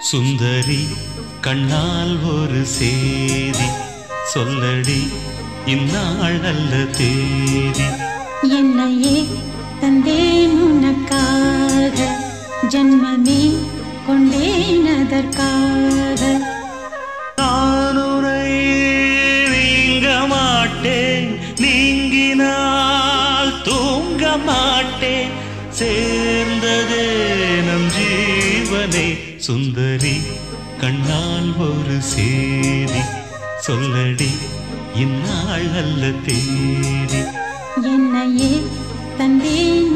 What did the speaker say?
சுந்தரி கண்ணால் ஒரு சேதி சொல்லடி இந்நாள் நல்ல தேதி. என்னையே தந்தேன் உனக்காக ஜன்மமே கொண்டேன் அதற்காக. நான் உரை நீங்க மாட்டேன் நீங்கினால் தூங்க மாட்டேன் சேர்ந்ததே நம் ஜீவனே. சுந்தரி கண்ணால் ஒரு சேதி சொல்லடி இந்நாள் நல்ல தேதி. என்னையே தந்தேன்